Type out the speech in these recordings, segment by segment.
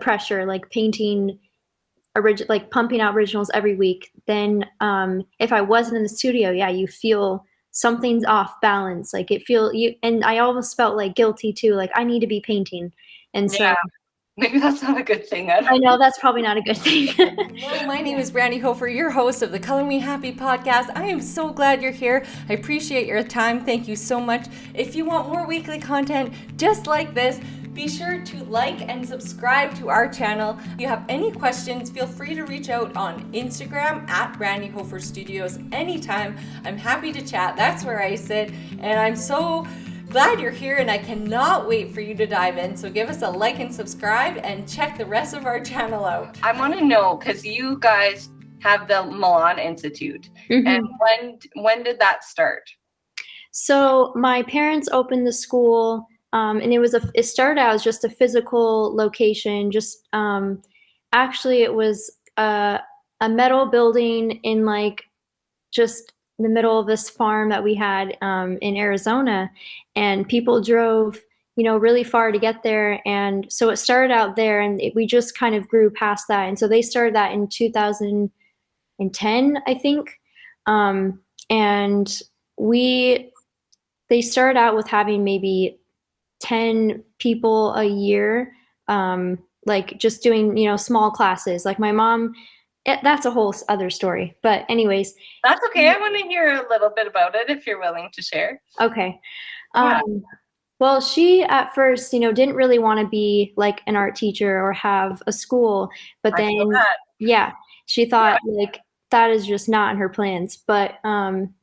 pressure, like painting, like pumping out originals every week. Then if I wasn't in the studio, yeah, you feel something's off balance. Like and I almost felt like guilty too. Like I need to be painting. And so maybe that's not a good thing. I know that's probably not a good thing. Hello, my name is Brandy Hofer, your host of the Color Me Happy podcast. I am so glad you're here. I appreciate your time. Thank you so much. If you want more weekly content just like this, be sure to like and subscribe to our channel. If you have any questions, feel free to reach out on Instagram at Brandy Hofer Studios anytime. I'm happy to chat. That's where I sit. And I'm so glad you're here, and I cannot wait for you to dive in. So give us a like and subscribe and check the rest of our channel out. I want to know, because you guys have the Milan Institute. And when did that start? So my parents opened the school, and it started out as just a physical location. Just actually, it was a metal building in like just the middle of this farm that we had in Arizona, and people drove, really far to get there. And so it started out there, and we just kind of grew past that. And so they started that in 2010, I think. And they started out with having maybe 10 people a year, like just doing, small classes. Like my mom, that's a whole other story. But anyways. That's okay. I want to hear a little bit about it if you're willing to share. Okay. Well, she at first, didn't really want to be like an art teacher or have a school. But then, she thought like that is just not in her plans. But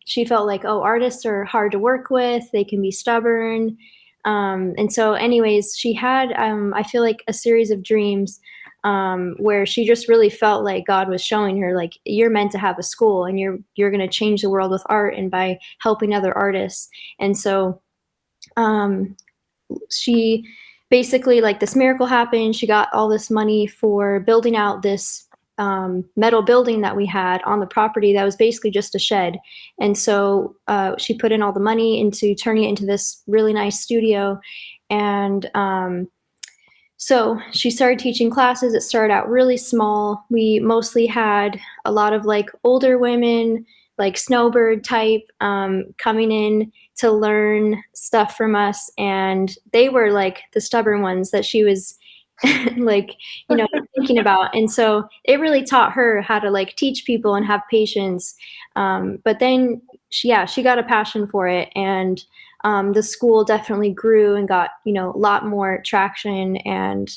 she felt like, artists are hard to work with. They can be stubborn. And so anyways, she had, I feel like, a series of dreams where she just really felt like God was showing her, like, you're meant to have a school, and you're going to change the world with art and by helping other artists. And so she basically, like, this miracle happened. She got all this money for building out this metal building that we had on the property that was basically just a shed. And so she put in all the money into turning it into this really nice studio. And so she started teaching classes. It started out really small. We mostly had a lot of like older women, like snowbird type, coming in to learn stuff from us. And they were like the stubborn ones that she was like, thinking about. And so it really taught her how to like teach people and have patience. But then she got a passion for it. And the school definitely grew and got, a lot more traction. And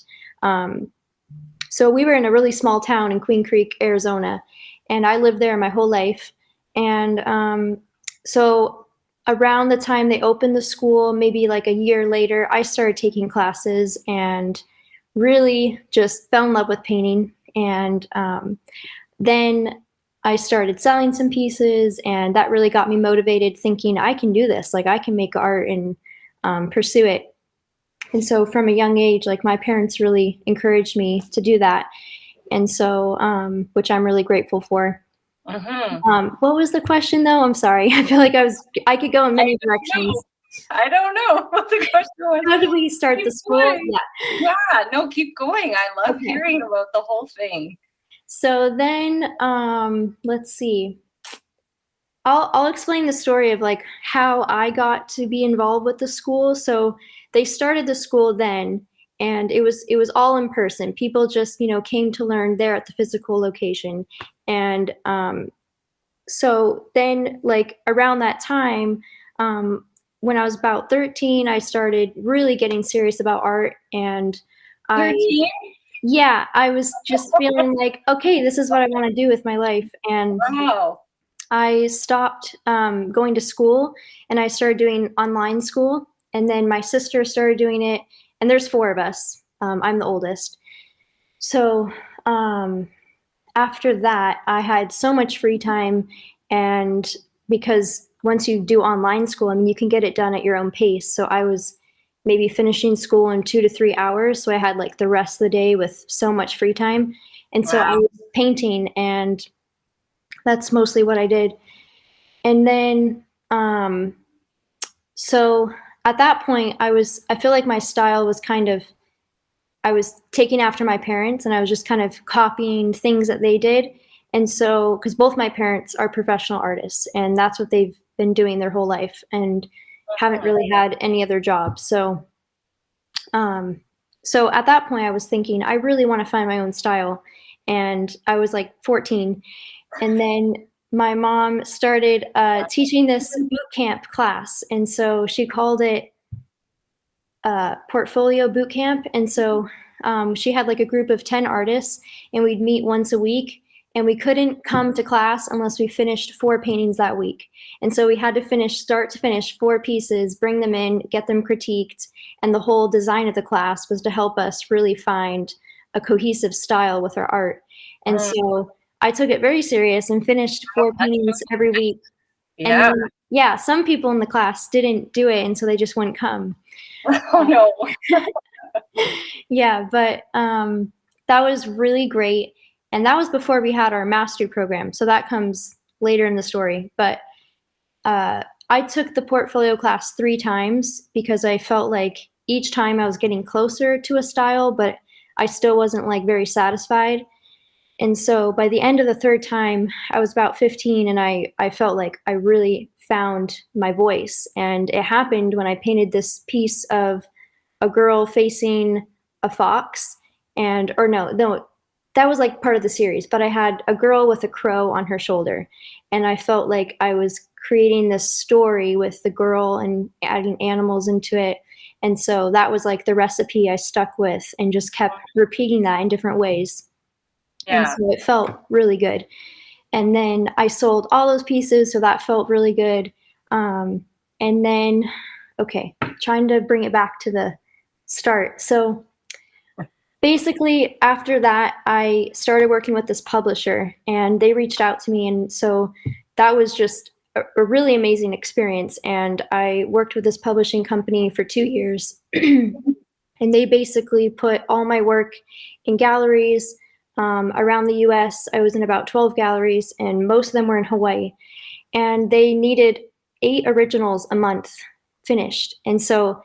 so we were in a really small town in Queen Creek, Arizona, and I lived there my whole life. And so around the time they opened the school, maybe like a year later, I started taking classes and really just fell in love with painting. And then I started selling some pieces, and that really got me motivated, thinking I can do this, like I can make art and pursue it. And so from a young age, like my parents really encouraged me to do that. And so, which I'm really grateful for. What was the question though? I'm sorry. I feel like I could go in many directions. I don't know what the question was. How did we start the school? Yeah, no, keep going. I love hearing about the whole thing. So then, let's see. I'll explain the story of like how I got to be involved with the school. So they started the school then, and it was all in person. People just, came to learn there at the physical location. And so then, like around that time, when I was about 13, I started really getting serious about art. And 13? I was just feeling like, okay, this is what I want to do with my life. And I stopped going to school, and I started doing online school. And then my sister started doing it, and there's 4 of us. I'm the oldest. So after that, I had so much free time, and because once you do online school, I mean, you can get it done at your own pace. So I was maybe finishing school in 2 to 3 hours. So I had like the rest of the day with so much free time. And so I was painting, and that's mostly what I did. And then, so at that point I feel like my style was kind of, I was taking after my parents, and I was just kind of copying things that they did. And so, because both my parents are professional artists, and that's what they've been doing their whole life, and haven't really had any other jobs. So at that point I was thinking, I really want to find my own style. And I was like 14. And then my mom started teaching this boot camp class. And so she called it portfolio boot camp. And so she had like a group of 10 artists, and we'd meet once a week. And we couldn't come to class unless we finished 4 paintings that week. And so we had to finish, start to finish, 4 pieces, bring them in, get them critiqued. And the whole design of the class was to help us really find a cohesive style with our art. And so I took it very serious and finished 4 paintings every week. Yeah. And then, some people in the class didn't do it, and so they just wouldn't come. Oh no. Yeah, but that was really great. And that was before we had our mastery program. So that comes later in the story. But I took the portfolio class 3 times because I felt like each time I was getting closer to a style, but I still wasn't like very satisfied. And so by the end of the 3rd time, I was about 15, and I felt like I really found my voice. And it happened when I painted this piece of a girl facing a fox, that was like part of the series, but I had a girl with a crow on her shoulder. And I felt like I was creating this story with the girl and adding animals into it. And so that was like the recipe I stuck with, and just kept repeating that in different ways. Yeah. And so it felt really good. And then I sold all those pieces, so that felt really good. And then, trying to bring it back to the start. So basically, after that, I started working with this publisher, and they reached out to me. And so that was just a really amazing experience. And I worked with this publishing company for 2 years. And they basically put all my work in galleries around the US. I was in about 12 galleries, and most of them were in Hawaii. And they needed 8 originals a month finished. And so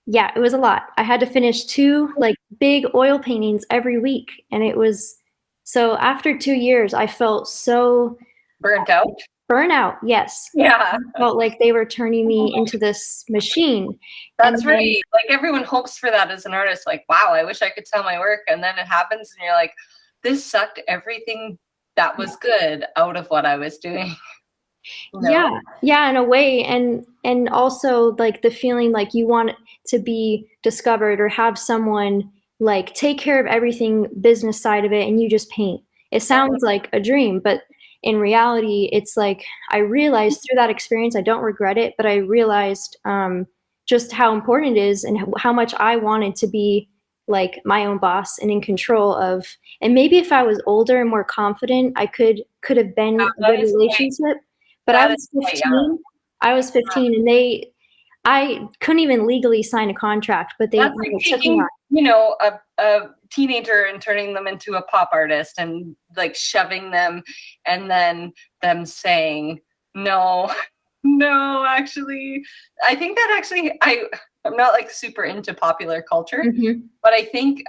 it was a lot. I had to finish 2 like big oil paintings every week. And it was, so after 2 years, I felt so burnout. Yes. Yeah. I felt like they were turning me into this machine. That's right. Like everyone hopes for that as an artist. Like, wow, I wish I could sell my work. And then it happens, and you're like, this sucked everything that was good out of what I was doing. No? Yeah, in a way. And also like the feeling like you want to be discovered, or have someone like take care of everything business side of it, and you just paint. It sounds like a dream, but in reality, it's like I realized through that experience, I don't regret it, but I realized just how important it is, and how much I wanted to be like my own boss and in control of. And maybe if I was older and more confident, I could have been a good relationship. But I was 15. I was 15, and I couldn't even legally sign a contract, but they like took me on. A teenager and turning them into a pop artist, and like shoving them, and then them saying, no, actually, I think that actually, I'm not like super into popular culture, but I think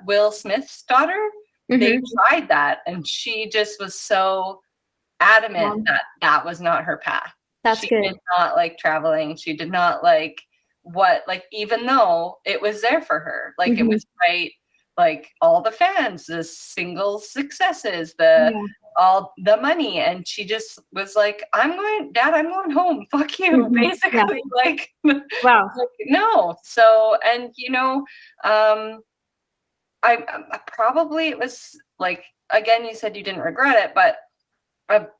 Will Smith's daughter, they tried that, and she just was so adamant that was not her path. She did not like traveling. She did not like even though it was there for her, like it was right, like all the fans, the single successes, all the money, and she just was like, Dad, I'm going home. Fuck you, basically. Like, wow. Like, no. So, and I probably, it was like, again, you said you didn't regret it, but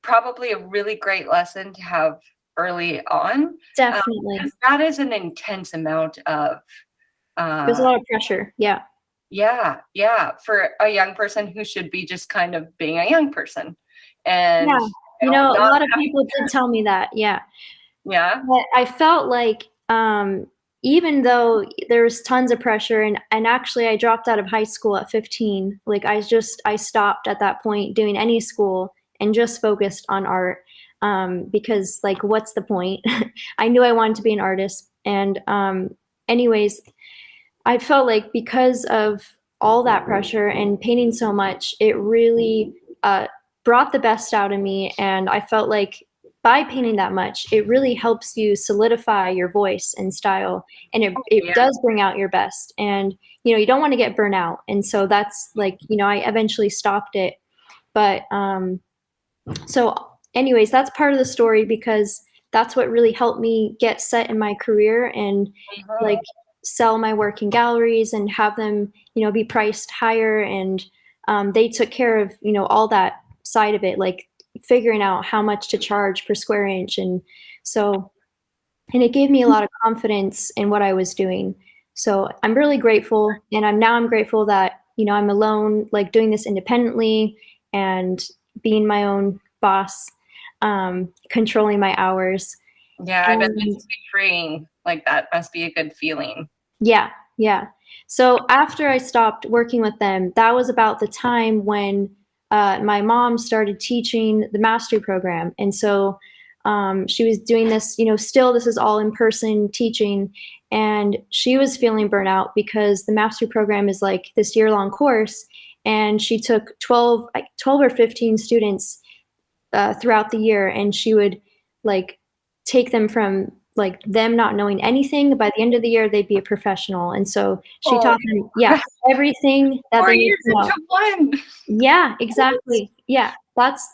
probably a really great lesson to have early on. Definitely. That is an intense amount of there's a lot of pressure. Yeah, for a young person who should be just kind of being a young person. And a lot of people did tell me that. But I felt like even though there was tons of pressure, and actually I dropped out of high school at 15. Like I stopped at that point doing any school and just focused on art, because like, what's the point? I knew I wanted to be an artist. And anyways, I felt like because of all that pressure and painting so much, it really brought the best out of me. And I felt like by painting that much, it really helps you solidify your voice and style. And it Yeah. does bring out your best. And, you don't want to get burnt out. And so that's like, I eventually stopped it. But so anyways, that's part of the story because that's what really helped me get set in my career and like sell my work in galleries and have them, be priced higher. And they took care of, all that side of it, like figuring out how much to charge per square inch. And it gave me a lot of confidence in what I was doing. So I'm really grateful. And I'm grateful that, I'm alone, like doing this independently and being my own boss, controlling my hours. Yeah, I bet this must be freeing. Like that must be a good feeling. Yeah. So after I stopped working with them, that was about the time when my mom started teaching the mastery program. And so she was doing this, still this is all in person teaching. And she was feeling burnout because the mastery program is like this year-long course. And she took 12 or 15 students throughout the year, and she would like take them from like them not knowing anything. By the end of the year, they'd be a professional. And so she taught them, everything that 4 they need years to know. into one. Yeah, exactly. Yeah, that's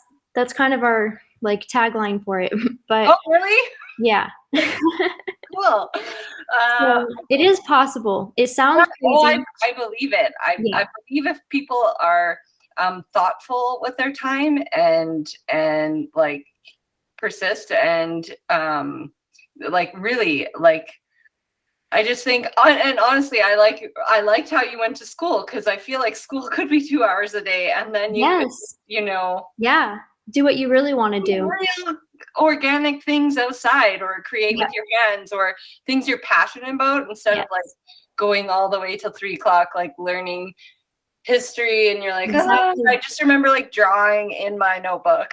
kind of our like tagline for it. But Oh, really? yeah. Cool. So it is possible. It sounds crazy. I believe it. I believe if people are thoughtful with their time and like persist and like really like I just think and honestly I liked how you went to school because I feel like school could be 2 hours a day and then you could, yeah, do what you really want to do. Real organic things outside or create with your hands or things you're passionate about instead of like going all the way till 3 o'clock like learning history and you're like, I just remember like drawing in my notebook.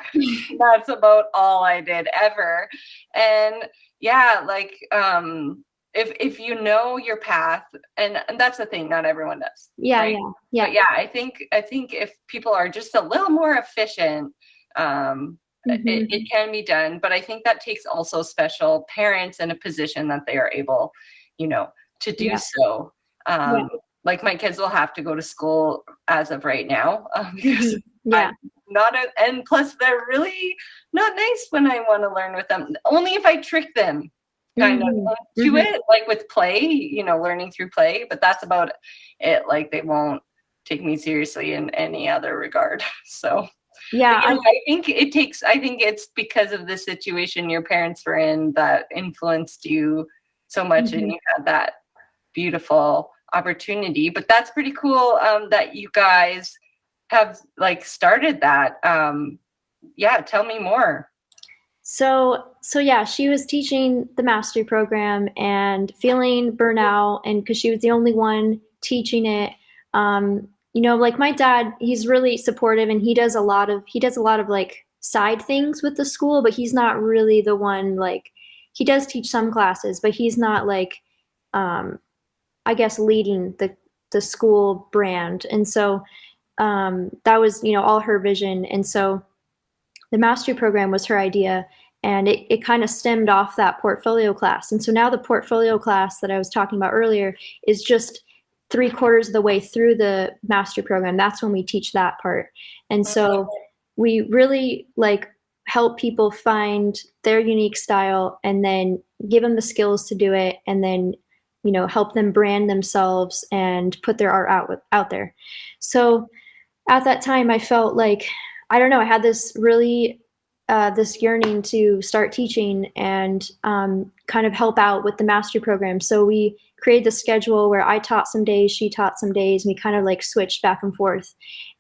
That's about all I did ever. And yeah, like if you know your path, and that's the thing, not everyone does. Right? But yeah, I think if people are just a little more efficient, it can be done. But I think that takes also special parents in a position that they are able, to do so. Like my kids will have to go to school as of right now because I'm not and plus they're really not nice when I want to learn with them. Only if I trick them kind of to it, like with play, learning through play. But that's about it. Like they won't take me seriously in any other regard. So I think it's because of the situation your parents were in that influenced you so much, and you had that beautiful opportunity. But that's pretty cool that you guys have like started that. Tell me more. So yeah, she was teaching the mastery program and feeling burnout, and because she was the only one teaching it. Like my dad, he's really supportive and he does a lot of like side things with the school, but he's not really the one, like he does teach some classes, but he's not like I guess leading the school brand. And so that was, all her vision. And so the mastery program was her idea, and it kind of stemmed off that portfolio class. And so now the portfolio class that I was talking about earlier is just 3/4 of the way through the mastery program. That's when we teach that part. And so we really like help people find their unique style and then give them the skills to do it, and then help them brand themselves and put their art out there. So at that time I felt like, I don't know, I had this really this yearning to start teaching and kind of help out with the mastery program. So we created the schedule where I taught some days, she taught some days, and we kind of like switched back and forth.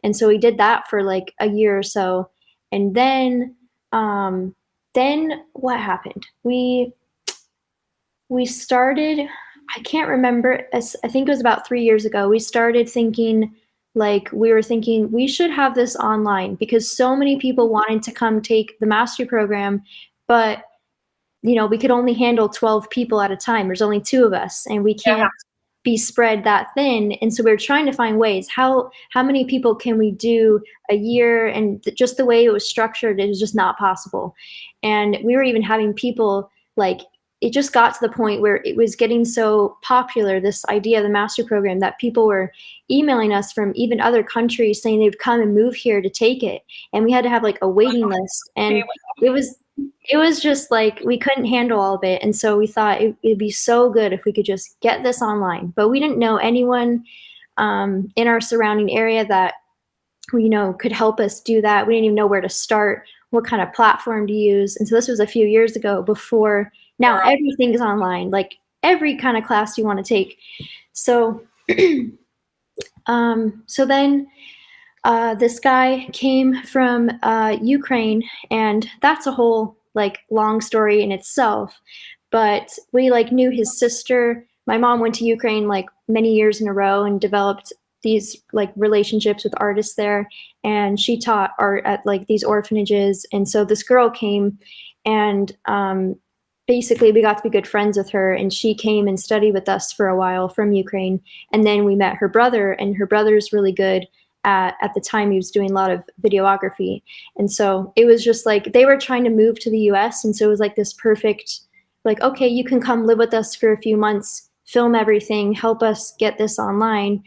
And so we did that for like a year or so. And then what happened? We started, I can't remember, I think it was about 3 years ago, we started thinking, we should have this online because so many people wanted to come take the mastery program, but we could only handle 12 people at a time. There's only 2 of us, and we can't be spread that thin. And so we were trying to find ways, how many people can we do a year? And just the way it was structured, it was just not possible. And we were even having people, like, it just got to the point where it was getting so popular, this idea of the master program, that people were emailing us from even other countries saying they'd come and move here to take it. And we had to have like a waiting list. And it was just like, we couldn't handle all of it. And so we thought it'd be so good if we could just get this online. But we didn't know anyone in our surrounding area that, could help us do that. We didn't even know where to start, what kind of platform to use. And so this was a few years ago. Before now, everything is online, like every kind of class you want to take. So, so then this guy came from Ukraine, and that's a whole like long story in itself. But we like knew his sister. My mom went to Ukraine like many years in a row and developed these like relationships with artists there, and she taught art at like these orphanages. And so this girl came, and basically we got to be good friends with her, and she came and studied with us for a while from Ukraine. And then we met her brother, and her brother's really good at the time. He was doing a lot of videography. And so it was just like they were trying to move to the US, and so it was like this perfect, like, okay, you can come live with us for a few months, film everything, help us get this online.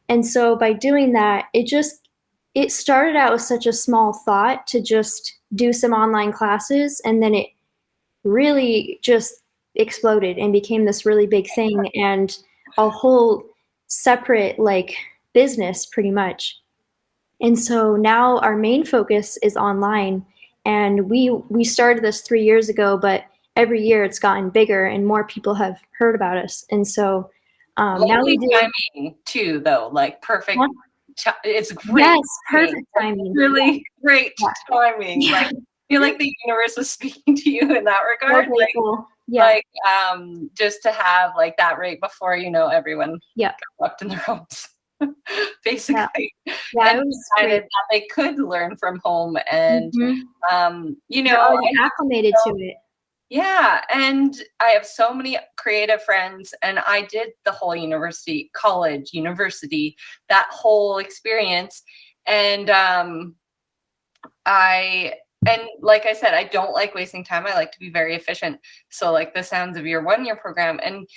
And so by doing that, it started out with such a small thought to just do some online classes, and then it really just exploded and became this really big thing, and a whole separate like business pretty much. And so now our main focus is online, and we started this 3 years ago, but every year it's gotten bigger and more people have heard about us. And so now we do timing too, though, like perfect. It's great. Yes, perfect timing. Really great timing. Yeah. Like, I feel like the universe was speaking to you in that regard. Okay, like, cool. Yeah. Like just to have like that right before everyone got locked in their homes. Basically. Yeah, and it was decided that they could learn from home, and they're already acclimated to it. Yeah, and I have so many creative friends, and I did the whole university, that whole experience. And like I said, I don't like wasting time. I like to be very efficient. So like the sounds of your 1 year program, and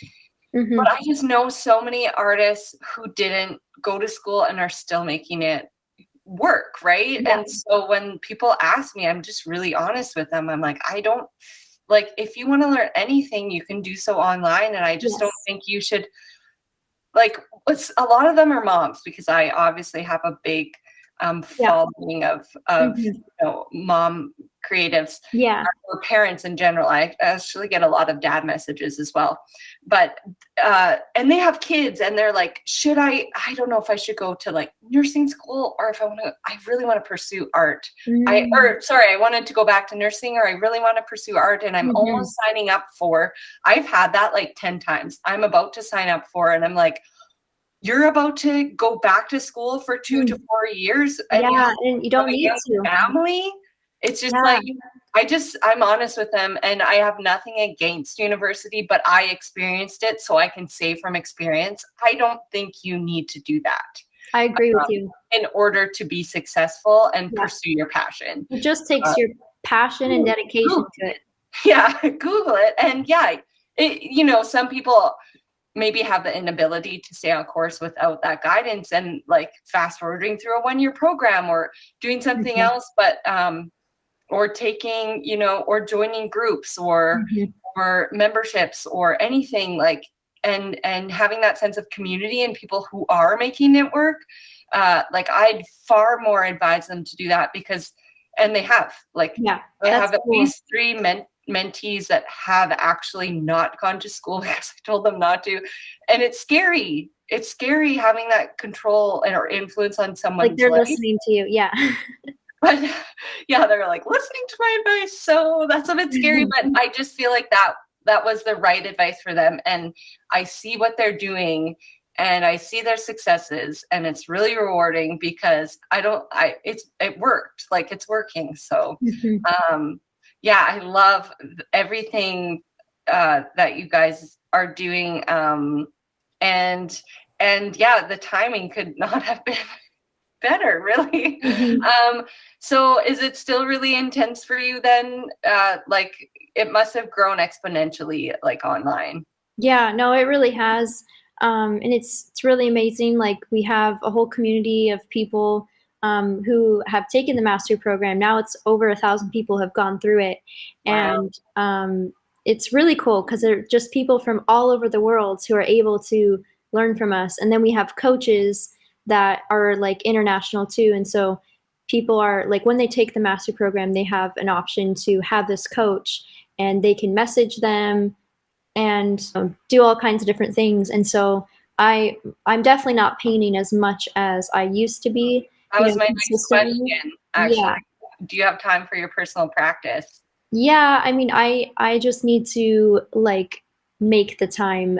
but I just know so many artists who didn't go to school and are still making it work, right? Yeah. And so when people ask me, I'm just really honest with them. I'm like, I don't, like, if you want to learn anything, you can do so online. And I just don't think you should, like, a lot of them are moms, because I obviously have a big following of mom creatives, or parents in general. I actually get a lot of dad messages as well, but and they have kids, and they're like, should I don't know if I should go to like nursing school, or if I really want to pursue art. I wanted to go back to nursing, or I really want to pursue art, and I'm almost signing up for, I've had that like 10 times. I'm about to sign up for, and I'm like, you're about to go back to school for 2 to 4 years, and and you don't need to. Family. It's just like, I'm honest with them, and I have nothing against university, but I experienced it, so I can say from experience, I don't think you need to do that. I agree with you. In order to be successful and pursue your passion. It just takes your passion and dedication to it. Yeah, Google it. And some people maybe have the inability to stay on course without that guidance, and like fast forwarding through a 1 year program, or doing something else, but or taking, or joining groups, or memberships, or anything, like, and having that sense of community and people who are making it work. Like, I'd far more advise them to do that, because, and they have, like, I have at least 3 mentees that have actually not gone to school because I told them not to. And it's scary. It's scary having that control or influence on someone's like they're life. listening to you. Yeah. But they're like listening to my advice. So that's a bit scary, but I just feel like that was the right advice for them. And I see what they're doing, and I see their successes, and it's really rewarding, because it worked, like it's working. So, I love everything that you guys are doing. and yeah, the timing could not have been better, really. So is it still really intense for you then? Like it must have grown exponentially, like online. Yeah, no, it really has. And it's really amazing. Like we have a whole community of people who have taken the mastery program. Now it's over 1,000 people have gone through it. Wow. And it's really cool because they're just people from all over the world who are able to learn from us. And then we have coaches that are like international too. And so people are like, when they take the mastery program, they have an option to have this coach and they can message them and do all kinds of different things. And so I'm definitely not painting as much as I used to be. That was my next consistently. question, actually. Yeah. Do you have time for your personal practice? Yeah, I mean, I just need to like make the time.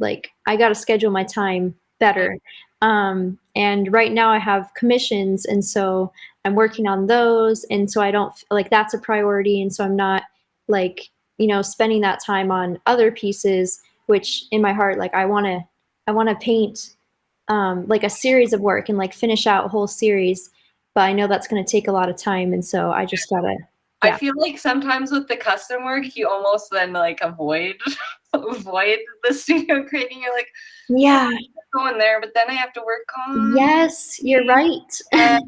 Like I got to schedule my time better. And right now I have commissions, and so I'm working on those, and so I don't like that's a priority, and so I'm not like spending that time on other pieces, which in my heart like I want to paint like a series of work and like finish out a whole series, but I know that's going to take a lot of time, and so I just gotta. I feel like sometimes with the custom work, you almost then like avoid the studio creating. You're like, Yeah. I'm going there, but then I have to work on. Yes, you're right. And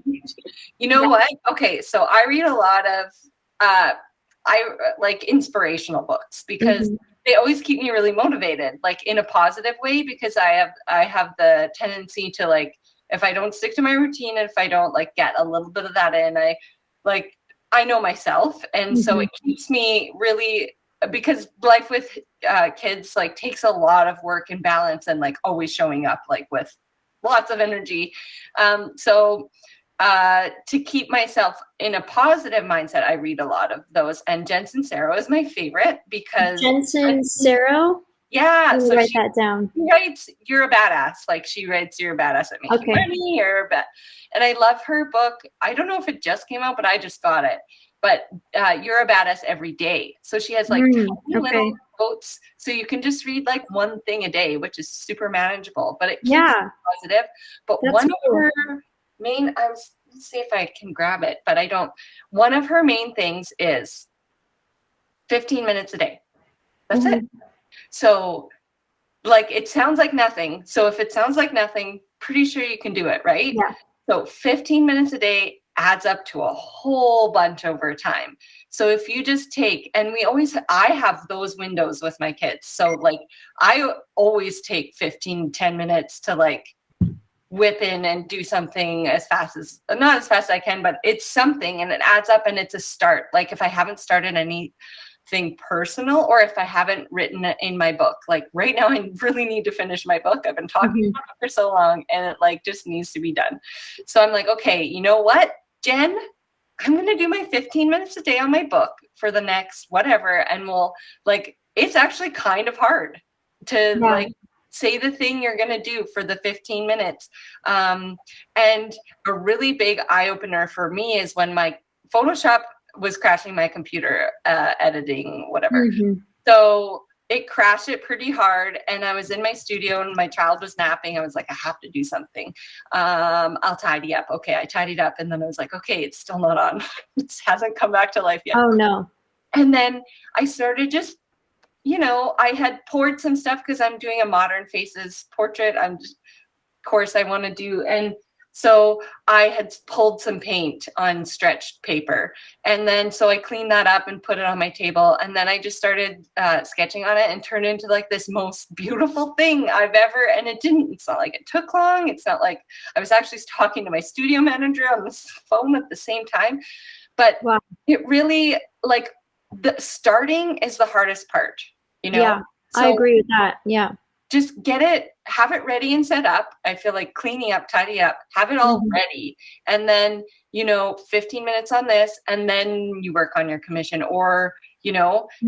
you know what? Okay, so I read a lot of I like inspirational books because they always keep me really motivated, like in a positive way, because I have the tendency to like, if I don't stick to my routine and if I don't like get a little bit of that in, I know myself. And so it keeps me really, because life with kids like takes a lot of work and balance and like always showing up like with lots of energy. So to keep myself in a positive mindset, I read a lot of those. And Jensen Saro is my favorite because Jensen Saro? Yeah. So write that down. She writes, "You're a badass." Like she writes, "You're a badass at making money." And I love her book. I don't know if it just came out, but I just got it. But "You're a Badass Every Day." So she has like tiny little quotes. So you can just read like one thing a day, which is super manageable, but it keeps you positive. But that's one of her main, let's see if I can grab it, but I don't. One of her main things is 15 minutes a day. That's it. So like, it sounds like nothing. So if it sounds like nothing, pretty sure you can do it, right? Yeah. So 15 minutes a day adds up to a whole bunch over time. So if you just take, and I have those windows with my kids. So like, I always take 10 minutes to like whip in and do something not as fast as I can, but it's something and it adds up and it's a start. Like if I haven't started anything personal, or if I haven't written it in my book, like right now I really need to finish my book. I've been talking about it for so long and it like just needs to be done. So I'm like, okay, you know what, Jen, I'm going to do my 15 minutes a day on my book for the next whatever. And it's actually kind of hard to like say the thing you're going to do for the 15 minutes. And a really big eye opener for me is when my Photoshop was crashing my computer, editing, whatever. So it crashed it pretty hard. And I was in my studio and my child was napping. I was like, I have to do something. I'll tidy up. Okay. I tidied up. And then I was like, okay, it's still not on. It hasn't come back to life yet. Oh no. And then I started just, I had poured some stuff because I'm doing a modern faces portrait. Course I want to do. And so I had pulled some paint on stretched paper. And then so I cleaned that up and put it on my table. And then I just started sketching on it and turned it into like this most beautiful thing I've ever. And it's not like it took long. It's not like I was actually talking to my studio manager on the phone at the same time. But it really, like, the starting is the hardest part, Yeah, so I agree with that. Yeah. Just have it ready and set up. I feel like cleaning up, tidy up, have it all ready. And then, 15 minutes on this, and then you work on your commission or, and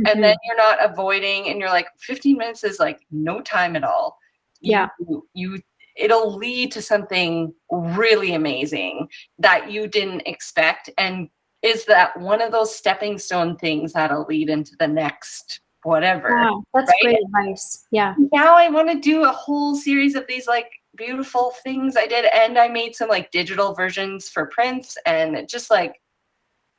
then you're not avoiding, and you're like, 15 minutes is like no time at all. It'll lead to something really amazing that you didn't expect. And is that one of those stepping stone things that'll lead into the next whatever. Wow, that's right? great advice. Yeah. Now I want to do a whole series of these like beautiful things I did, and I made some like digital versions for prints, and it just like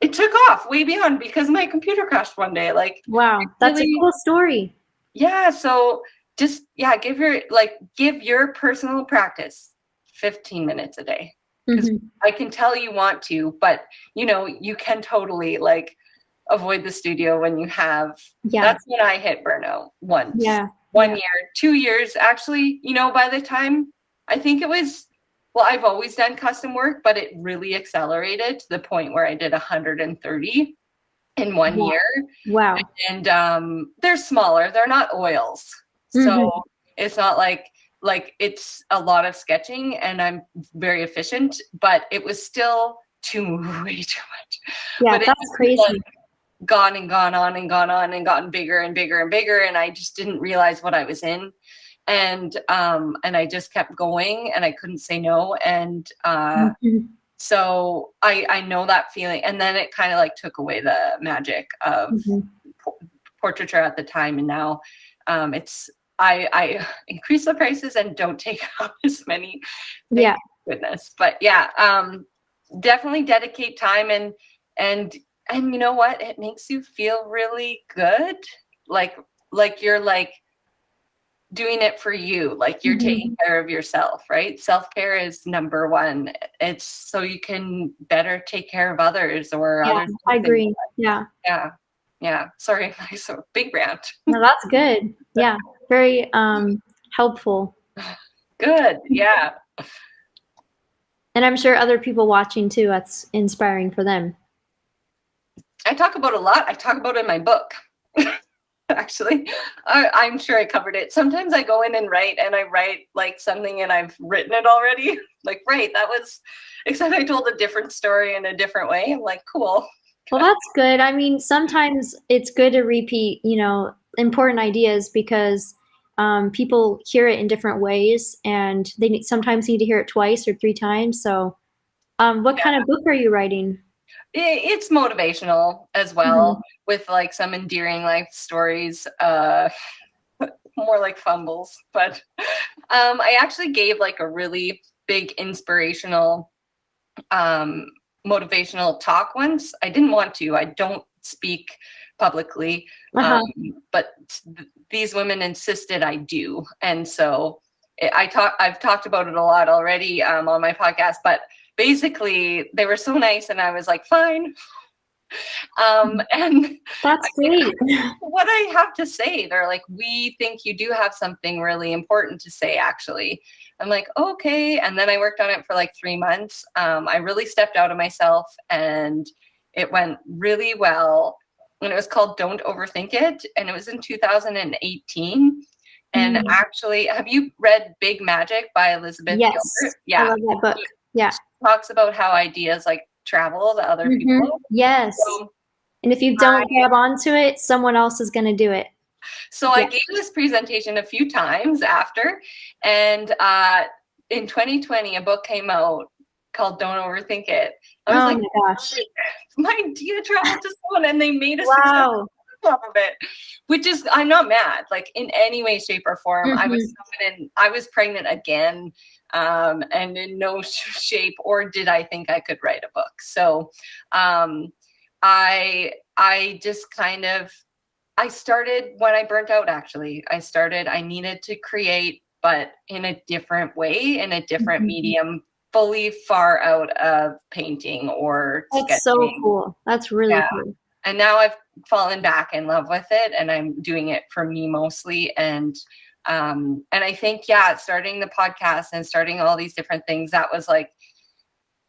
it took off way beyond because my computer crashed one day. Like, Wow, that's really, a cool story. yeah. So just give your personal practice 15 minutes a day, because Mhm. I can tell you want to, but you can totally like avoid the studio when you have. Yeah. That's when I hit burnout once. Yeah. 1 year, 2 years, actually, by the time I think it was, well, I've always done custom work, but it really accelerated to the point where I did 130 in 1 Wow. year. Wow. And they're smaller, they're not oils. So it's not like it's a lot of sketching, and I'm very efficient, but it was still way too much. Yeah, but that's crazy. Like, gone and gone on and gone on and gotten bigger and bigger and bigger, and I just didn't realize what I was in, and I just kept going, and I couldn't say no, and so I know that feeling, and then it kind of like took away the magic of portraiture at the time, and now it's I increase the prices and don't take out as many. Thank goodness. But definitely dedicate time, and you know what? It makes you feel really good. Like you're like doing it for you, like you're taking care of yourself, right? Self-care is number one. It's so you can better take care of others or others. I agree. Yeah. Sorry, so big rant. No, that's good. Yeah. Very helpful. Good. Yeah. And I'm sure other people watching too, that's inspiring for them. I talk about a lot. I talk about it in my book. Actually, I'm sure I covered it. Sometimes I go in and write like something and I've written it already. Like, right, that was, except I told a different story in a different way. I'm like, cool. Well, that's good. I mean, sometimes it's good to repeat, important ideas, because people hear it in different ways, and they sometimes need to hear it twice or 3 times. So what kind of book are you writing? It's motivational as well, with like some endearing life stories, more like fumbles. But I actually gave like a really big inspirational motivational talk once. I didn't want to. I don't speak publicly, but these women insisted I do, and so I've talked about it a lot already on my podcast, but basically they were so nice, and I was like, fine. And that's great. What I have to say, they're like, we think you do have something really important to say, actually. I'm like, okay. And then I worked on it for like 3 months. I really stepped out of myself, and it went really well. And it was called Don't Overthink It. And it was in 2018. And actually, have you read Big Magic by Elizabeth Yes. Gilbert? Yeah. I love that book. Yeah. She talks about how ideas like travel to other people. Yes. So, and if you don't grab onto it, someone else is going to do it. So I gave this presentation a few times after, and in 2020, a book came out called Don't Overthink It. I was like, my gosh. My idea traveled to someone, and they made a success of it, which is, I'm not mad, like in any way, shape, or form. I was pregnant again, and in no shape or did I think I could write a book. So I just kind of, I started when I burnt out, actually. I needed to create, but in a different way, in a different medium, fully far out of painting or sketching. That's so cool. That's really cool. And now I've fallen back in love with it, and I'm doing it for me mostly. And I think, starting the podcast and starting all these different things, that was like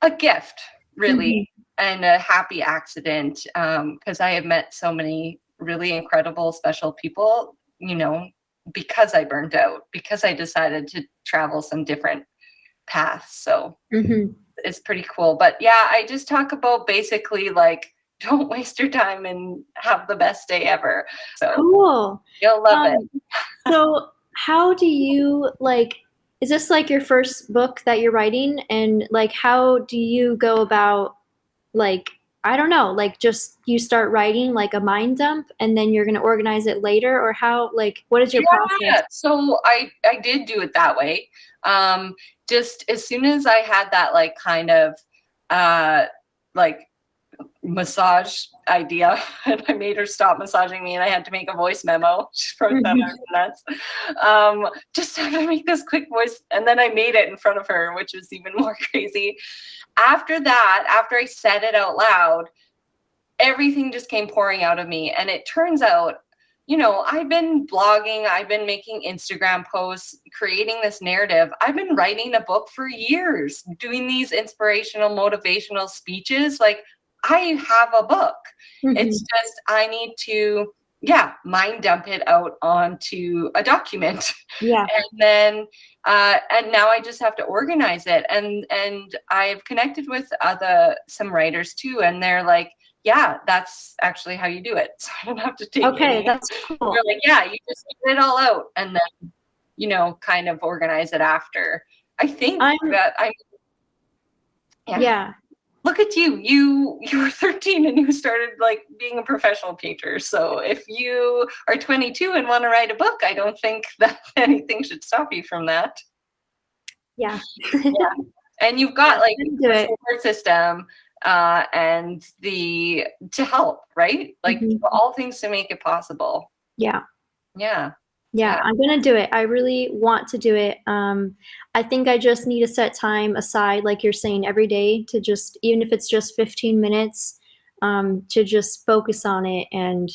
a gift, really, and a happy accident, because I have met so many really incredible, special people, because I burned out, because I decided to travel some different paths. So it's pretty cool. But I just talk about basically like, don't waste your time and have the best day ever. So cool. You'll love it. So how do you is this like your first book that you're writing? And like, how do you go about I don't know, like just you start writing like a mind dump and then you're going to organize it later, or how, like, what is your process? So I did do it that way. Just as soon as I had that like kind of like massage idea, and I made her stop massaging me and I had to make a voice memo. She wrote that out nuts. Just have to make this quick voice, and then I made it in front of her, which was even more crazy. After that, after I said it out loud, everything just came pouring out of me. And it turns out, I've been blogging, I've been making Instagram posts, creating this narrative. I've been writing a book for years, doing these inspirational, motivational speeches. Like, I have a book. It's just, I need to, mind dump it out onto a document. Yeah. And then, and now I just have to organize it. And I've connected with some writers too. And they're like, yeah, that's actually how you do it. So I don't have to take That's cool. They're like, yeah, you just get it all out and then, kind of organize it after. I think yeah. Look at you. You were 13 and you started like being a professional painter. So if you are 22 and want to write a book, I don't think that anything should stop you from that. Yeah. And you've got like the support system and to help, right? Like all things to make it possible. Yeah. Yeah, I'm going to do it. I really want to do it. I think I just need to set time aside, like you're saying, every day to just, even if it's just 15 minutes, to just focus on it and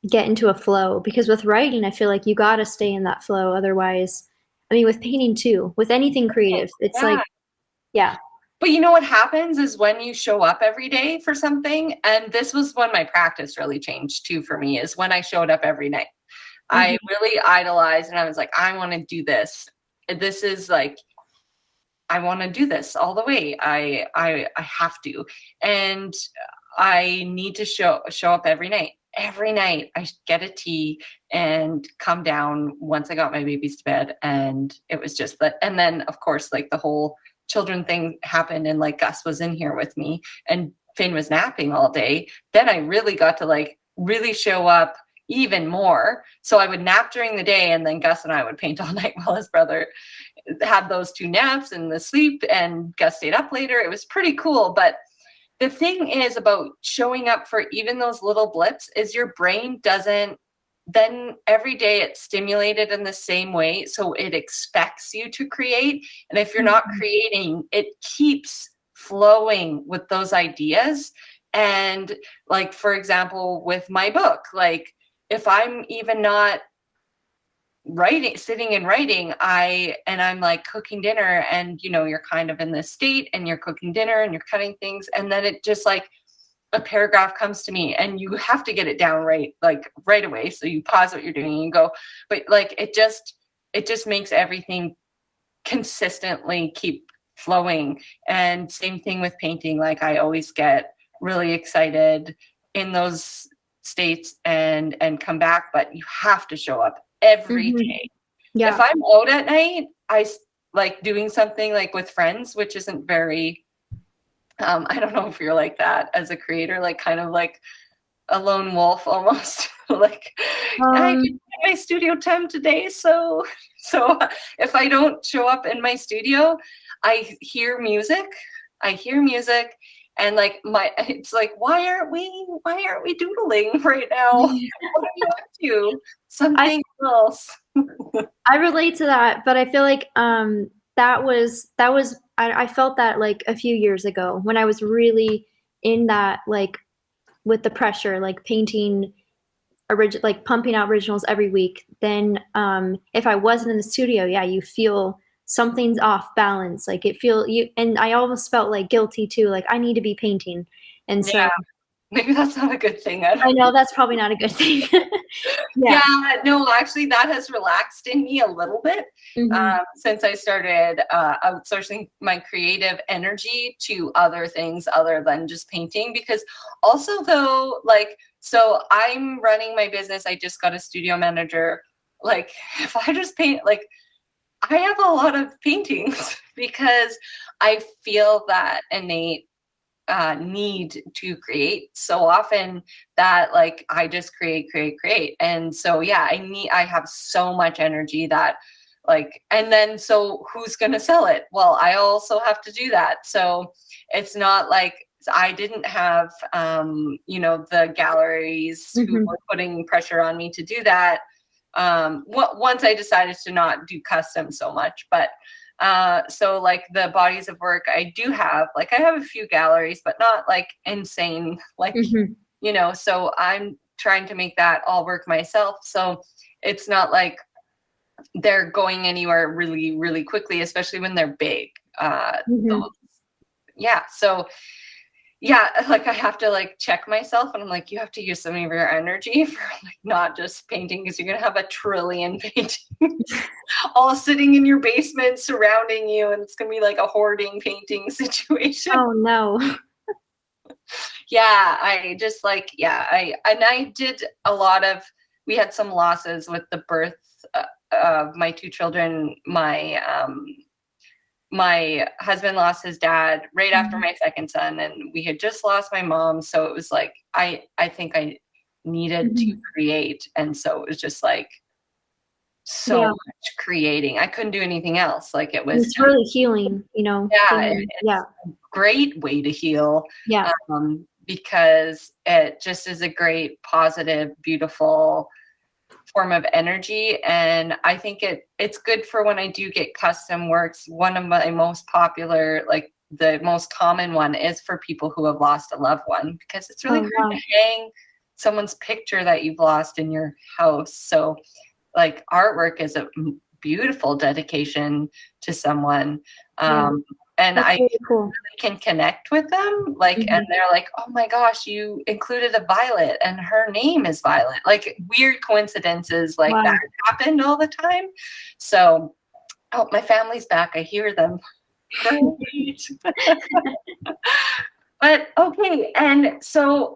get into a flow. Because with writing, I feel like you got to stay in that flow. Otherwise, I mean, with painting too, with anything creative, it's like, But you know what happens is when you show up every day for something, and this was when my practice really changed too for me, is when I showed up every night. I really idolized and I was like, I want to do this. This is like, I want to do this all the way. I have to. And I need to show up every night. Every night I get a tea and come down once I got my babies to bed. And it was just that. And then of course, like the whole children thing happened and like Gus was in here with me and Finn was napping all day. Then I really got to like really show up even more. So I would nap during the day and then Gus and I would paint all night while his brother had those 2 naps and the sleep, and Gus stayed up later. It was pretty cool. But the thing is about showing up for even those little blips is your brain doesn't, then every day it's stimulated in the same way. So it expects you to create. And if you're not creating, it keeps flowing with those ideas. And like, for example, with my book, like if I'm even not sitting and writing, I'm like cooking dinner and, you're kind of in this state and you're cooking dinner and you're cutting things. And then it just like a paragraph comes to me and you have to get it down right away. So you pause what you're doing and you go, but like, it just makes everything consistently keep flowing. And same thing with painting. Like I always get really excited in those states and come back, but you have to show up every day. Yeah. If I'm out at night, I like doing something like with friends, which isn't very, I don't know if you're like that as a creator, like kind of like a lone wolf almost. Like I didn't get my studio time today, so if I don't show up in my studio, I hear music, and like it's like, why aren't we doodling right now? What are you up to? Something else. I relate to that, but I feel like that was I felt that like a few years ago when I was really in that, like with the pressure, like painting like pumping out originals every week. Then if I wasn't in the studio, you feel something's off balance. Like and I almost felt like guilty too. Like I need to be painting. And so maybe that's not a good thing. I know that's probably not a good thing. No, actually that has relaxed in me a little bit since I started outsourcing my creative energy to other things other than just painting. Because also though, like, so I'm running my business. I just got a studio manager. Like if I just paint, like I have a lot of paintings because I feel that innate need to create so often that like I just create. And so yeah, I have so much energy that like, and then so who's gonna sell it? Well, I also have to do that. So it's not like I didn't have the galleries who were putting pressure on me to do that. Once I decided to not do custom so much, but so like the bodies of work I do have, like I have a few galleries, but not like insane, like, so I'm trying to make that all work myself. So it's not like they're going anywhere really, really quickly, especially when they're big. So yeah, like I have to like check myself, and I'm like, you have to use some of your energy for like not just painting, because you're gonna have 1 trillion paintings all sitting in your basement surrounding you, and it's gonna be like a hoarding painting situation. Oh no. Yeah, I just like, I did a lot of, we had some losses with the birth of my 2 children. My husband lost his dad right after my second son, and we had just lost my mom. So it was like, I think I needed to create. And so it was just like so much creating. I couldn't do anything else. Like it's really healing, It's a great way to heal. Yeah. Because it just is a great, positive, beautiful form of energy. And I think it's good for when I do get custom works. One of my most popular, like the most common one, is for people who have lost a loved one, because it's really hard to hang someone's picture that you've lost in your house. So like artwork is a beautiful dedication to someone. And that's I really cool. can connect with them, like, and they're like, oh my gosh, you included a Violet and her name is Violet. Like weird coincidences like that happened all the time. So, oh, my family's back. I hear them. Great. But okay. And so,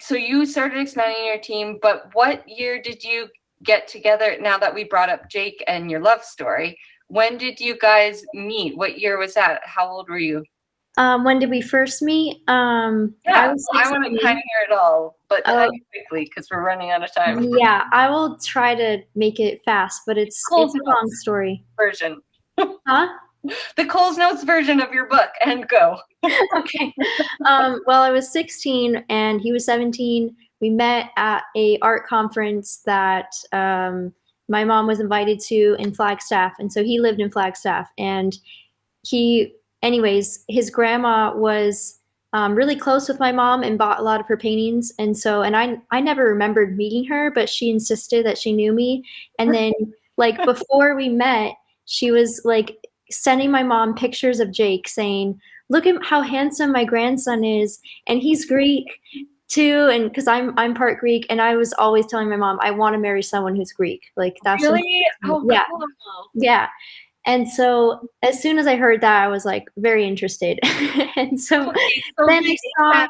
so you started expanding your team, but what year did you get together? Now that we brought up Jake and your love story, when did you guys meet? What year was that? How old were you? When did we first meet? I was I want to kind of hear it all, but kind of quickly because we're running out of time. Yeah, I will try to make it fast, but it's a long story. Version. Huh? The Coles Notes version of your book, and go. Okay. Well, I was 16 and he was 17. We met at a art conference that my mom was invited to in Flagstaff. And so he lived in Flagstaff. And his grandma was really close with my mom and bought a lot of her paintings. And so, and I never remembered meeting her, but she insisted that she knew me. And then like before we met, she was like sending my mom pictures of Jake saying, look at how handsome my grandson is. And he's Greek too. And because I'm part Greek, and I was always telling my mom, I want to marry someone who's Greek. Like that's really? Oh, yeah. cool. Yeah. And so as soon as I heard that, I was like very interested. And so then I saw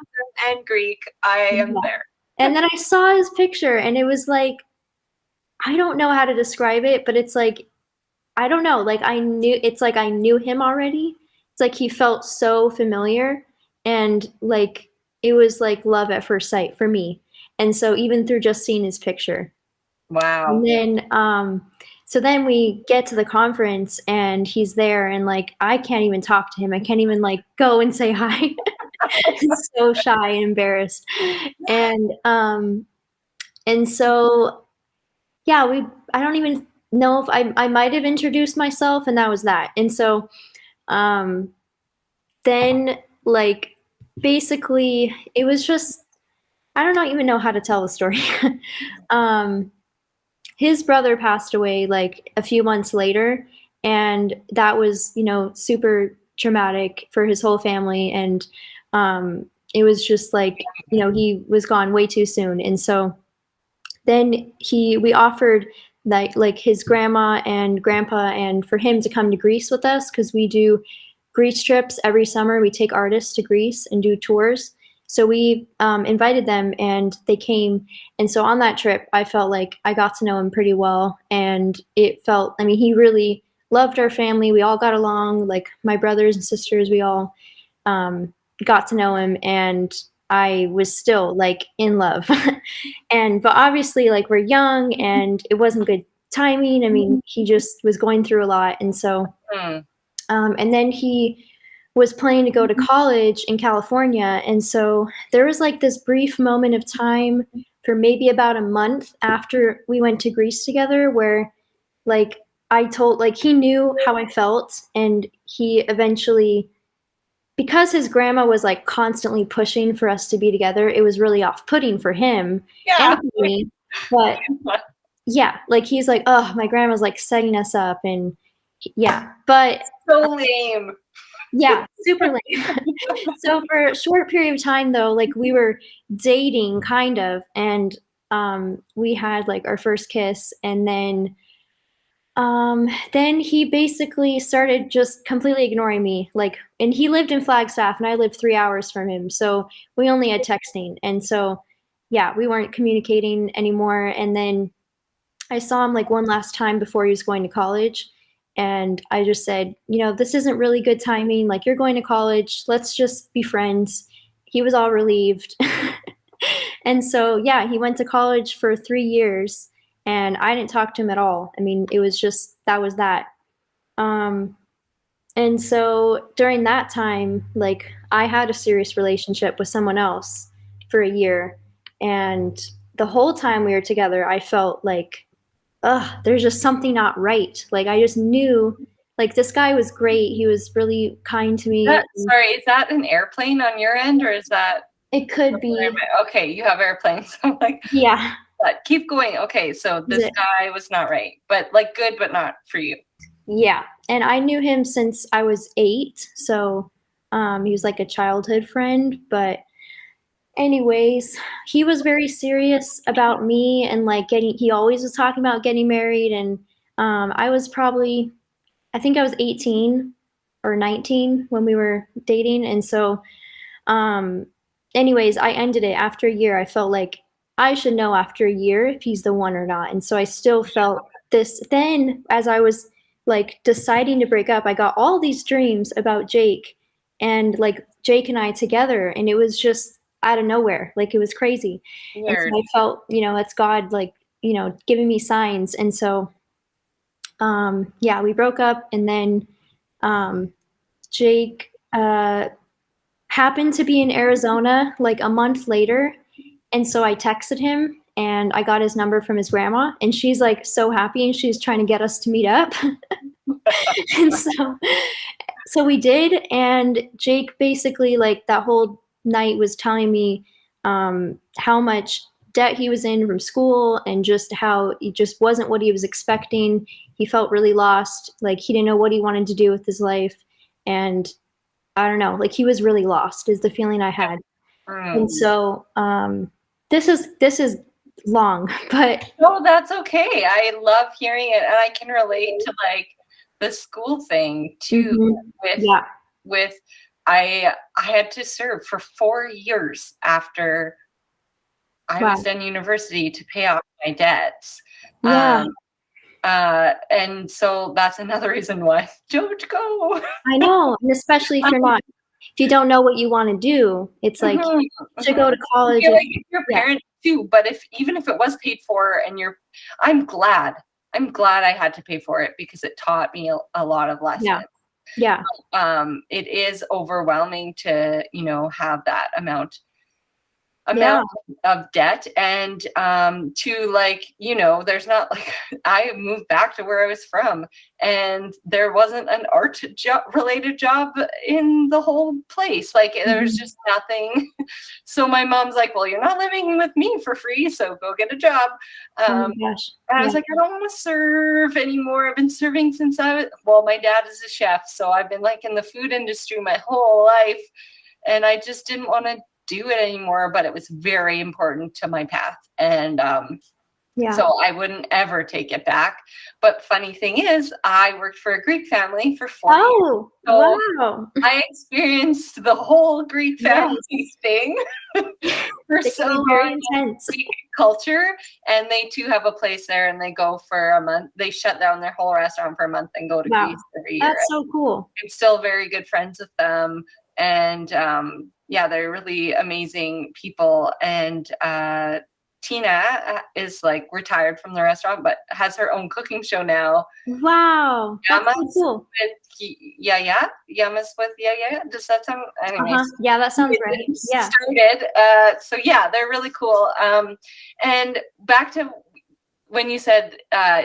and Greek, I am there. And then I saw his picture, and it was like, I don't know how to describe it, but it's like, I don't know, like I knew him already. It's like he felt so familiar, and like it was like love at first sight for me. And so even through just seeing his picture. Wow. And then so then we get to the conference and he's there, and like I can't even talk to him. I can't even like go and say hi. I'm so shy and embarrassed. And so yeah, I don't even know if I might have introduced myself, and that was that. And so then like basically it was just, I don't even know how to tell the story. His brother passed away like a few months later, and that was, super traumatic for his whole family. And it was just like, he was gone way too soon. And so then we offered like his grandma and grandpa and for him to come to Greece with us, because we do Greece trips every summer. We take artists to Greece and do tours. So we invited them, and they came. And so on that trip, I felt like I got to know him pretty well. And it felt, he really loved our family. We all got along, like my brothers and sisters, we all got to know him, and I was still like in love. But obviously, like, we're young and it wasn't good timing. I mean, he just was going through a lot. And so, Mm. and then he was planning to go to college in California. And so there was like this brief moment of time for maybe about a month after we went to Greece together where, like, I told, like, he knew how I felt, and he eventually, because his grandma was like constantly pushing for us to be together, it was really off-putting for him Yeah. and for me. But yeah, like, he's like, oh, my grandma's like setting us up, and yeah, but So lame. yeah, super lame. So for a short period of time though, like, we were dating kind of, and we had like our first kiss, and then he basically started just completely ignoring me. Like, and he lived in Flagstaff and I lived 3 hours from him. So we only had texting. And so, yeah, we weren't communicating anymore. And then I saw him like one last time before he was going to college. And I just said, this isn't really good timing. Like, you're going to college. Let's just be friends. He was all relieved. And so, yeah, he went to college for 3 years and I didn't talk to him at all. I mean, it was just, that was that. Um, and so during that time, like, I had a serious relationship with someone else for a year. And the whole time we were together, I felt like, there's just something not right. Like, I just knew, like, this guy was great. He was really kind to me. Sorry, is that an airplane on your end, or is that? It could be. Okay, you have airplanes. I'm like, yeah. but keep going. Okay, so this guy was not right, but like good, but not for you. Yeah, and I knew him since I was 8, so he was like a childhood friend. But anyways, he was very serious about me, and like he always was talking about getting married. And I think I was 18 or 19 when we were dating. And so anyways, I ended it after a year. I felt like I should know after a year if he's the one or not. And so I still felt this. Then as I was like deciding to break up, I got all these dreams about Jake, and like Jake and I together, and it was just out of nowhere. Like, it was crazy. Weird. And so I felt, that's God, like, giving me signs. And so yeah, we broke up, and then Jake happened to be in Arizona like a month later. And so I texted him and I got his number from his grandma, and she's like so happy, and she's trying to get us to meet up. And so we did. And Jake basically, like, that whole night was telling me how much debt he was in from school, and just how it just wasn't what he was expecting. He felt really lost. Like, he didn't know what he wanted to do with his life. And I don't know, like, he was really lost is the feeling I had. And so this is long, but no, that's okay. I love hearing it, and I can relate to like the school thing too. With I had to serve for 4 years after I was in university to pay off my debts. And so that's another reason why don't go. I know, and especially if you don't know what you want to do, it's like to go to college. Like your parents too, but even if it was paid for, and I'm glad I had to pay for it, because it taught me a lot of lessons. Yeah. It is overwhelming to, have that amount of debt, and to, like, there's not, like, I moved back to where I was from, and there wasn't an art related job in the whole place. Like, there's just nothing. So my mom's like, well, you're not living with me for free, so go get a job. Oh my gosh. And I was like, I don't want to serve anymore. I've been serving since my dad is a chef, so I've been like in the food industry my whole life, and I just didn't want to do it anymore. But it was very important to my path, and Yeah. So I wouldn't ever take it back. But funny thing is, I worked for a Greek family for 4 years. Oh, So wow. I experienced the whole Greek family thing for They so can be very long. intense. Greek culture, and they too have a place there, and they go for a month. They shut down their whole restaurant for a month and go to Wow. Greece every year. That's so cool. I'm still very good friends with them, and yeah, they're really amazing people. And Tina is like retired from the restaurant, but has her own cooking show now. Wow. That's so cool. Yama's with Yaya. Does that sound? Anyways, Yeah, that sounds right. Yeah. Started. So yeah, they're really cool. And back to when you said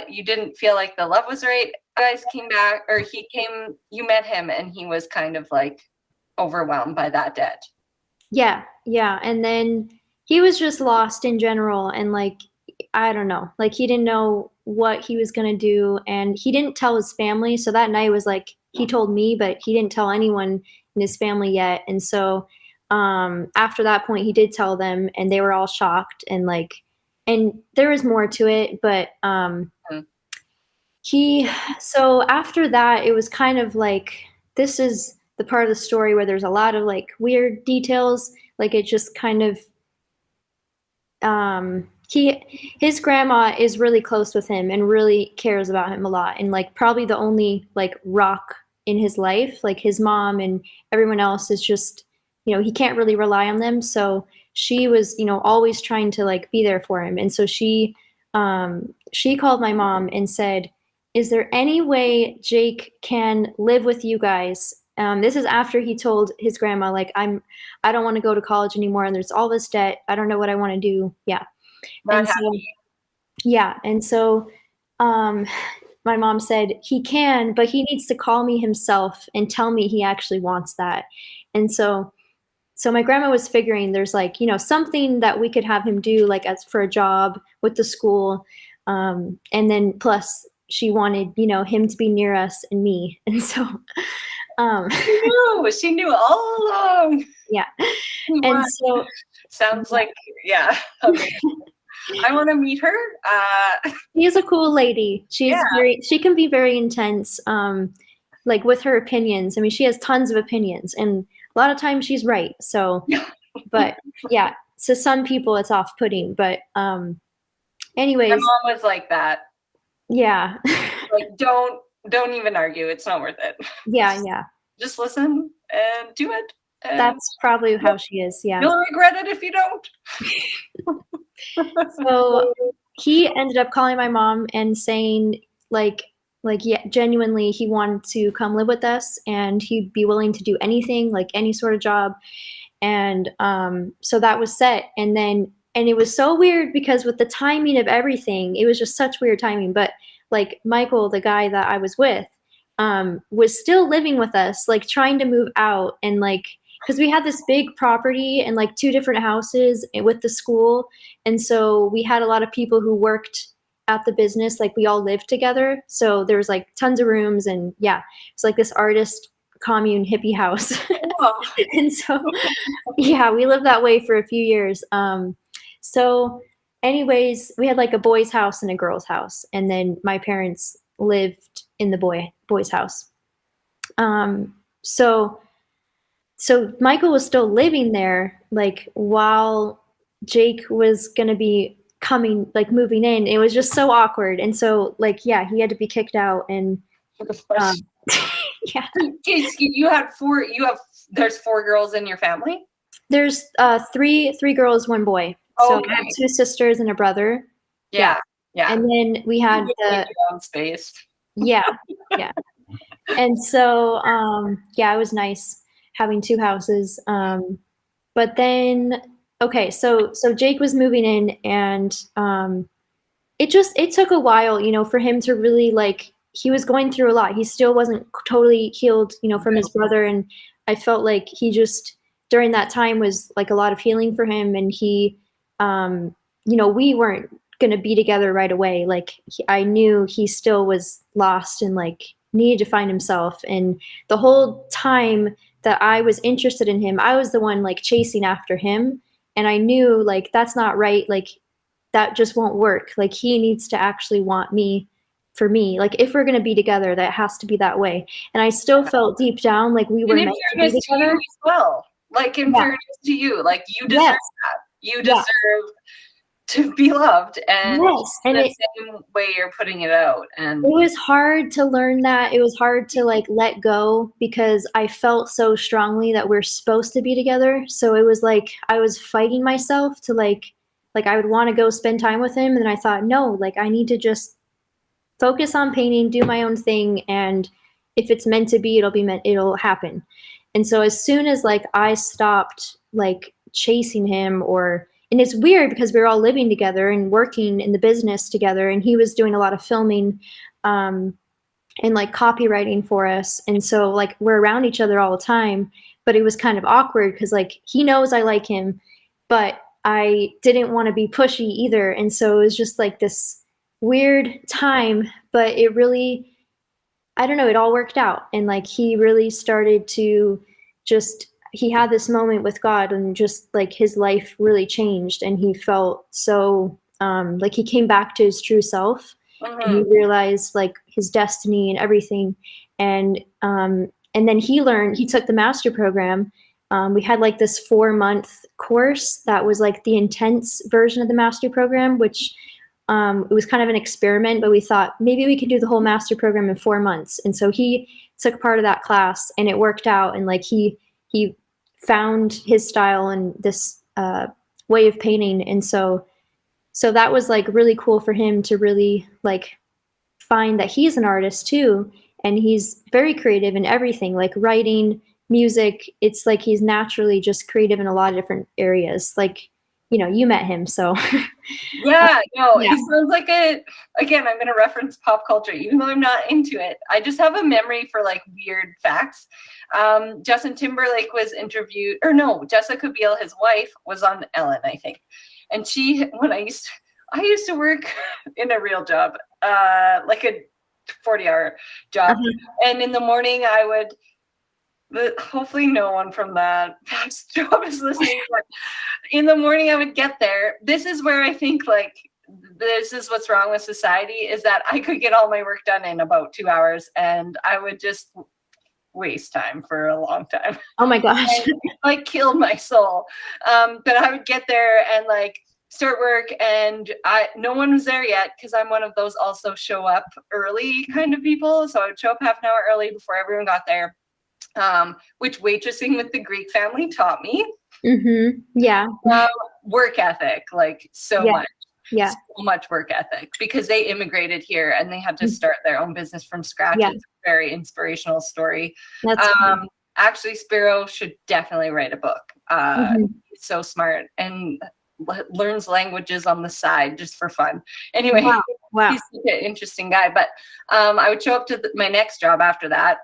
you didn't feel like the love was right. You guys came back, or he came. You met him, and he was kind of like overwhelmed by that debt. Yeah, yeah. And then he was just lost in general, and like, I don't know, like he didn't know what he was gonna do, and he didn't tell his family. So that night was like he told me, but he didn't tell anyone in his family yet. And so after that point, he did tell them, and they were all shocked, and like, and there was more to it, but so after that, it was kind of like, this is the part of the story where there's a lot of like weird details. Like it just kind of, his grandma is really close with him and really cares about him a lot. And like probably the only like rock in his life, like his mom and everyone else is just, he can't really rely on them. So she was, always trying to like be there for him. And so she called my mom and said, is there any way Jake can live with you guys? This is after he told his grandma, like, I don't want to go to college anymore, and there's all this debt. I don't know what I want to do. Yeah. And so my mom said he can, but he needs to call me himself and tell me he actually wants that. And so my grandma was figuring there's like, something that we could have him do, like as for a job with the school. And then plus she wanted, him to be near us and me. And so she knew all along. Yeah. And so sounds like, yeah. Okay. I want to meet her. She's a cool lady. She can be very intense, like with her opinions. I mean, she has tons of opinions, and a lot of times she's right. So, but yeah, to some people it's off-putting, but anyways. My mom was like that. Yeah. Like, don't even argue. It's not worth it. Yeah. Just listen and do it. And that's probably how she is. Yeah. You'll regret it if you don't. So he ended up calling my mom and saying like, yeah, genuinely he wanted to come live with us and he'd be willing to do anything, like any sort of job. And so that was set. And it was so weird because with the timing of everything, it was just such weird timing. But like Michael, the guy that I was with, was still living with us, like trying to move out. And like, because we had this big property and like 2 different houses with the school. And so we had a lot of people who worked at the business, like we all lived together. So there was like tons of rooms, and yeah, it's like this artist commune hippie house. And so yeah, we lived that way for a few years. So anyways, we had like a boys' house and a girls' house, and then my parents lived in the boys' house. So Michael was still living there, like while Jake was gonna be moving in. It was just so awkward, and so like yeah, he had to be kicked out. And yeah. You had 4. There's 4 girls in your family. There's 3 girls, 1 boy. So I have 2 sisters and a brother. Yeah. And then we had the own space. Yeah. And so it was nice having 2 houses. But then so Jake was moving in, and it took a while, for him to really like, he was going through a lot. He still wasn't totally healed, from his brother. And I felt like he just, during that time, was like a lot of healing for him. And he, we weren't going to be together right away. Like I knew he still was lost and like needed to find himself. And the whole time that I was interested in him, I was the one like chasing after him. And I knew like, that's not right. Like that just won't work. Like, he needs to actually want me for me. Like, if we're going to be together, that has to be that way. And I still felt deep down like we were And in meant to be fairness to you together. as well. Like, in fairness to you, like, you deserve Yes. that. You deserve to be loved, and Yes. And the it same way you're putting it out. And was hard to learn that. It was hard to like let go because I felt so strongly that we're supposed to be together. So it was like I was fighting myself to like I would want to go spend time with him, and then I thought, no, like I need to just focus on painting, do my own thing, and if it's meant to be, it'll happen. And so as soon as like I stopped like chasing him, or and it's weird because we were all living together and working in the business together, and he was doing a lot of filming and like copywriting for us, and so like we're around each other all the time, but it was kind of awkward because like he knows I like him, but I didn't want to be pushy either, and so it was just like this weird time, but it really, I don't know, it all worked out. And like he really started to just, he had this moment with God, and just like his life really changed, and he felt so like he came back to his true self, and he realized like his destiny and everything. And then he took the master program. We had like this 4-month course that was like the intense version of the master program, which it was kind of an experiment, but we thought maybe we could do the whole master program in 4 months. And so he took part of that class, and it worked out. And like he found his style and this way of painting. And so that was like really cool for him to really like find that he's an artist too. And he's very creative in everything, like writing, music. It's like he's naturally just creative in a lot of different areas. Like, you met him, so. yeah, no, Yeah. he sounds like again, I'm going to reference pop culture, even though I'm not into it. I just have a memory for like weird facts. Justin Timberlake was interviewed, or no, Jessica Biel, his wife, was on Ellen, I think. And I used to work in a real job, like a 40-hour job. And in the morning I would, hopefully no one from that past job is listening, but in the morning I would get there. This is where I think like this is what's wrong with society, is that I could get all my work done in about 2 hours, and I would just waste time for a long time. Oh my gosh. And, like, killed my soul. But I would get there and like start work, and no one was there yet, because I'm one of those also show up early kind of people. So I would show up half an hour early before everyone got there, which waitressing with the Greek family taught me. Yeah. Work ethic, like much. Yeah. So much work ethic, because they immigrated here and they had to start their own business from scratch. Yeah. It's a very inspirational story. That's actually, Spiro should definitely write a book. He's so smart and learns languages on the side just for fun. Anyway, wow. He's such an interesting guy. But I would show up to my next job after that,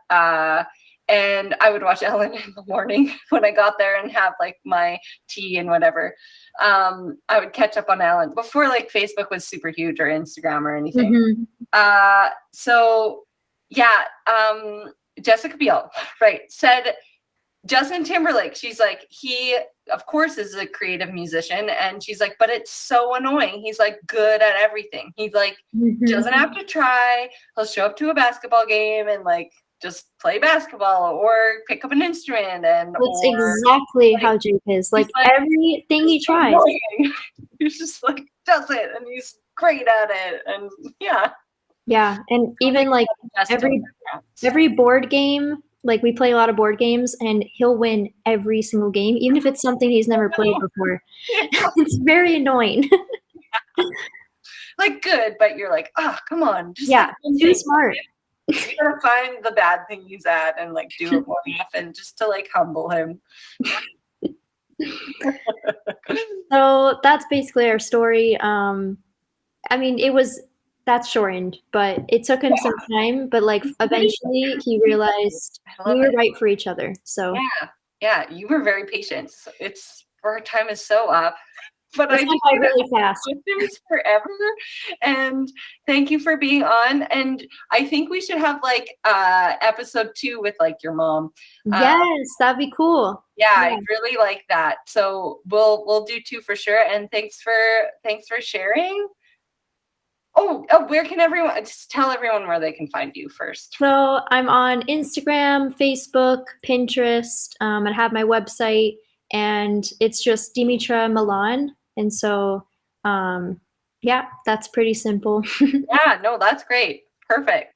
and I would watch Ellen in the morning when I got there and have like my tea and whatever. I would catch up on Ellen before like Facebook was super huge, or Instagram or anything. So yeah, Jessica Biel, right, said Justin Timberlake, she's like, he of course is a creative musician, and she's like, but it's so annoying. He's like good at everything. He's like doesn't have to try. He'll show up to a basketball game and like just play basketball or pick up an instrument. And that's exactly how Jake is. Like everything he tries. He's just like does it, and he's great at it. And yeah. And even like every board game, like we play a lot of board games, and he'll win every single game, even if it's something he's never played before. It's very annoying. Like good, but you're like, oh, come on. Just too smart. You gotta find the bad thing he's at and like do it more often, just to like humble him. So that's basically our story. I mean, that's shortened, but it took him some time, but like eventually he realized we were right for each other. So yeah, you were very patient. Our time is so up. but This I went by really fast. questions forever. And thank you for being on. And I think we should have like episode 2 with like your mom. Yes, that'd be cool. Yeah, I really like that. So we'll do 2 for sure. And thanks for sharing. Oh, where can everyone just tell everyone where they can find you first? So I'm on Instagram, Facebook, Pinterest. I have my website, and it's just Dimitra Milan. And so, yeah, that's pretty simple. Yeah, no, that's great. Perfect.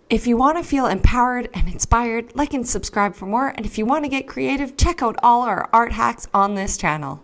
If you want to feel empowered and inspired, like and subscribe for more. And if you want to get creative, check out all our art hacks on this channel.